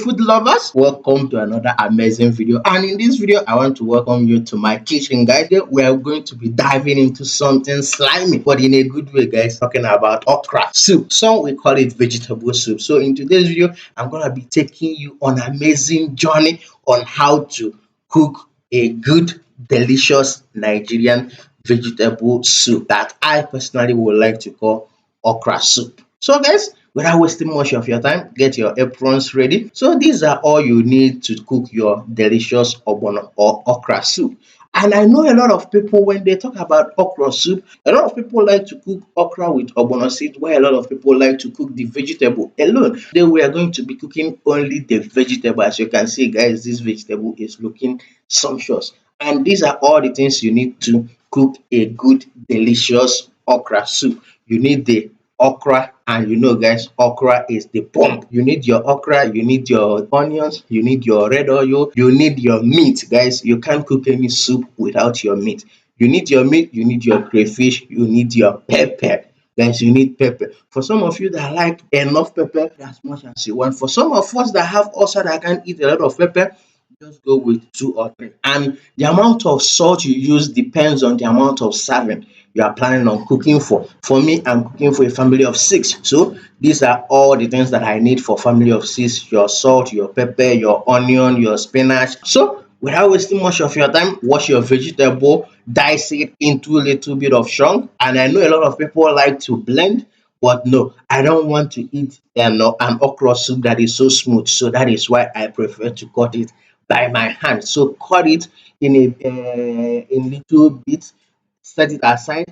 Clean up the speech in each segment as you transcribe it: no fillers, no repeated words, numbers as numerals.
Food lovers, welcome to another amazing video. And in this video I want to welcome you to my kitchen, guys. Today we are going to be diving into something slimy, but in a good way, guys. Talking about okra soup. Some we call it vegetable soup. So in today's video I'm gonna be taking you on an amazing journey on how to cook a good, delicious Nigerian vegetable soup that I personally would like to call okra soup. So guys, without wasting much of your time, get your aprons ready. So these are all you need to cook your delicious ogbono or okra soup. And I know a lot of people, when they talk about okra soup, a lot of people like to cook okra with ogbono seed, while a lot of people like to cook the vegetable alone. Today we are going to be cooking only the vegetable. As you can see, guys, this vegetable is looking sumptuous. And these are all the things you need to cook a good, delicious okra soup. You need the okra, and you know, guys, okra is the bomb. You need your okra, you need your onions, you need your red oil, you need your meat, guys. You can't cook any soup without your meat. You need your meat, you need your crayfish, you need your pepper. Guys, you need pepper. For some of you that like enough pepper, as much as you want. For some of us that have ulcer that can't eat a lot of pepper, just go with two or three. And the amount of salt you use depends on the amount of serving you are planning on cooking for. For me, I'm cooking for a family of six. So these are all the things that I need for family of six: your salt, your pepper, your onion, your spinach. So without wasting much of your time, wash your vegetable, dice it into a little bit of chunk. And I know a lot of people like to blend, but no, I don't want to eat an okra soup that is so smooth. So that is why I prefer to cut it by my hand. So cut it in little bits, set it aside.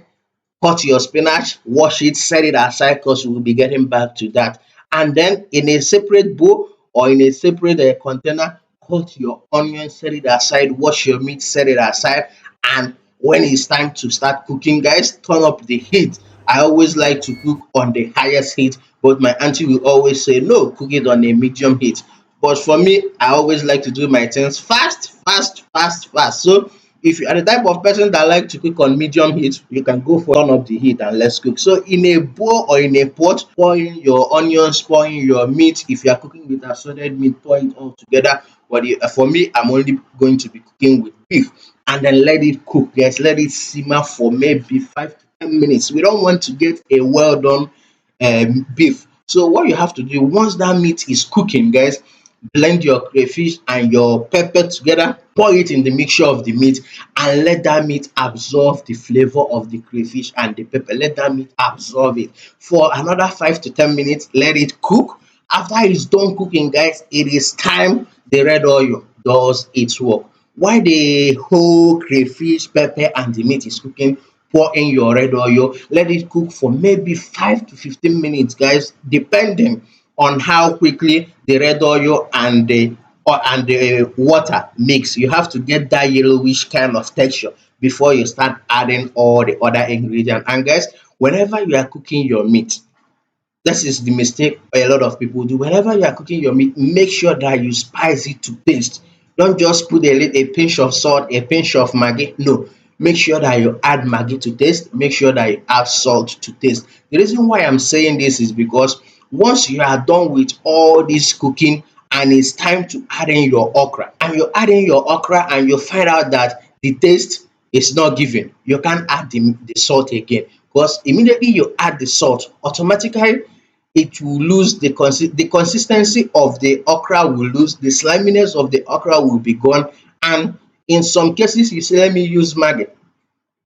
Cut your spinach, wash it, set it aside, because we will be getting back to that. And then in a separate bowl or in a separate container, cut your onion, set it aside, wash your meat, set it aside. And when it's time to start cooking, guys, turn up the heat. I always like to cook on the highest heat, but my auntie will always say no, cook it on a medium heat. But for me, I always like to do my things fast, fast, fast, fast. So if you are the type of person that like to cook on medium heat, you can go for turn up the heat and let's cook. So in a bowl or in a pot, pour in your onions, pour in your meat. If you are cooking with assorted meat, pour it all together. But for me, I'm only going to be cooking with beef. And then let it cook, guys. Let it simmer for maybe 5 to 10 minutes. We don't want to get a well done beef. So what you have to do, once that meat is cooking, guys, blend your crayfish and your pepper together, pour it in the mixture of the meat, and let that meat absorb the flavor of the crayfish and the pepper. Let that meat absorb it for another 5 to 10 minutes. Let it cook. After it's done cooking, guys, it is time the red oil does its work. While the whole crayfish, pepper, and the meat is cooking, pour in your red oil. Let it cook for maybe 5 to 15 minutes, guys, depending on how quickly the red oil and the water mix. You have to get that yellowish kind of texture before you start adding all the other ingredients. And guys, whenever you are cooking your meat, this is the mistake a lot of people do. Whenever you are cooking your meat, make sure that you spice it to taste. Don't just put a pinch of salt, a pinch of maggi. No, make sure that you add maggi to taste. Make sure that you add salt to taste. The reason why I'm saying this is because once you are done with all this cooking and it's time to add in your okra, and you add in your okra and you find out that the taste is not given, you can't add the salt again, because immediately you add the salt, automatically it will lose the consistency of the okra, will lose the sliminess of the okra, will be gone. And in some cases, you say let me use maggi,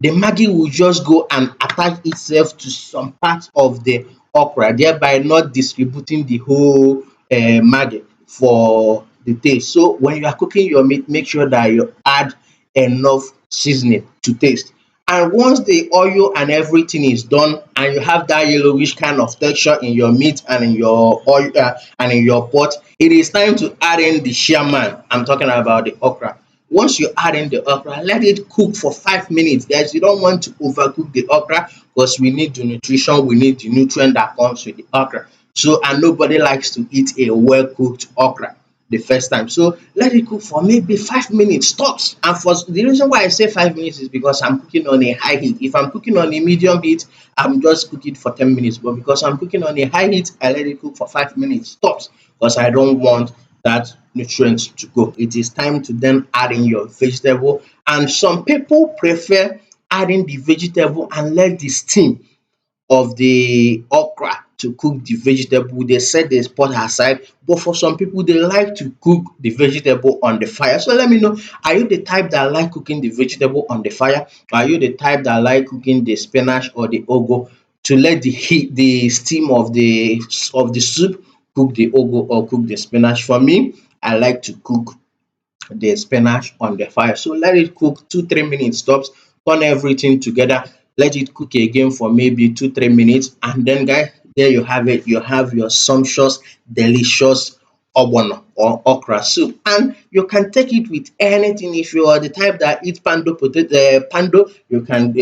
the maggi will just go and attach itself to some part of the okra, thereby not distributing the whole maggi for the taste. So when you are cooking your meat, make sure that you add enough seasoning to taste. And once the oil and everything is done and you have that yellowish kind of texture in your meat and in your oil and in your pot, it is time to add in the shaman. I'm talking about the okra. Once you add in the okra, let it cook for 5 minutes, guys. You don't want to overcook the okra, because we need the nutrition, we need the nutrient that comes with the okra. So, and nobody likes to eat a well cooked okra the first time. So let it cook for maybe 5 minutes tops. And for the reason why I say 5 minutes is because I'm cooking on a high heat. If I'm cooking on a medium heat, I'm just cooking for 10 minutes. But because I'm cooking on a high heat, I let it cook for 5 minutes tops, because I don't want that nutrients to go. It is time to then add in your vegetable, and some people prefer adding the vegetable and let the steam of the okra to cook the vegetable. They set the pot aside, but for some people they like to cook the vegetable on the fire. So let me know, are you the type that like cooking the vegetable on the fire? Are you the type that like cooking the spinach or the ugu to let the heat, the steam of the soup cook the ugu or cook the spinach? For me, I like to cook the spinach on the fire. So let it cook 2 3 minutes tops. Turn everything together. Let it cook again for maybe 2 3 minutes, and then guys, there you have it. You have your sumptuous, delicious ogbono or okra soup, and you can take it with anything. If you are the type that eat pando potato, pando, you can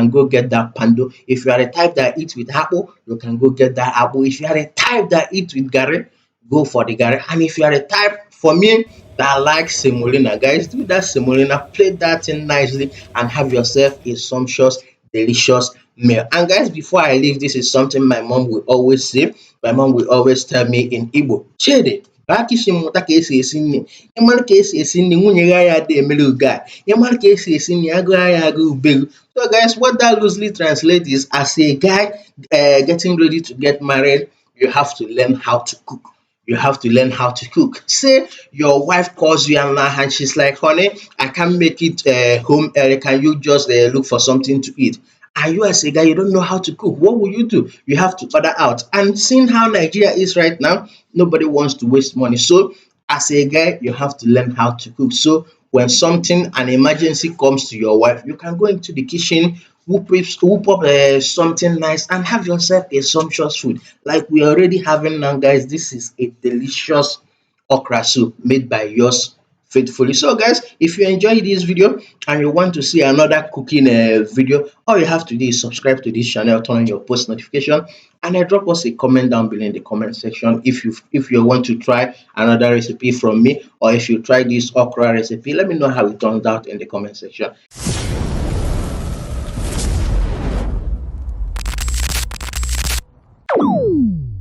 go get that pando. If you are the type that eats with apple, you can go get that apple. If you are the type that eats with garri, go for the garri. And if you are the type, for me, that like semolina, guys, do that semolina, plate that in nicely, and have yourself a sumptuous, delicious meal. And guys, before I leave, this is something my mom will always say. My mom will always tell me in Igbo, Chede, baa kishin mụta ka esi esi nri. Ị mara ka esi esi nri, nwunye gị ya ada emere ugo a. Ị mara ka esi esi nri, agụụ ya agụ ubegu. So guys, what that loosely translates is, as a guy getting ready to get married, you have to learn how to cook. You have to learn how to cook. Say your wife calls you and she's like, honey, I can't make it home early. Can you just look for something to eat? And you, as a guy, you don't know how to cook. What will you do? You have to order out. And seeing how Nigeria is right now, nobody wants to waste money. So as a guy, you have to learn how to cook. So when something, an emergency comes to your wife, you can go into the kitchen, whoop up something nice, and have yourself a sumptuous food. Like we already having now, guys. This is a delicious okra soup made by yours faithfully. So guys, if you enjoyed this video and you want to see another cooking video, all you have to do is subscribe to this channel, turn on your post notification, and drop us a comment down below in the comment section if you want to try another recipe from me, or if you try this okra recipe. Let me know how it turns out in the comment section.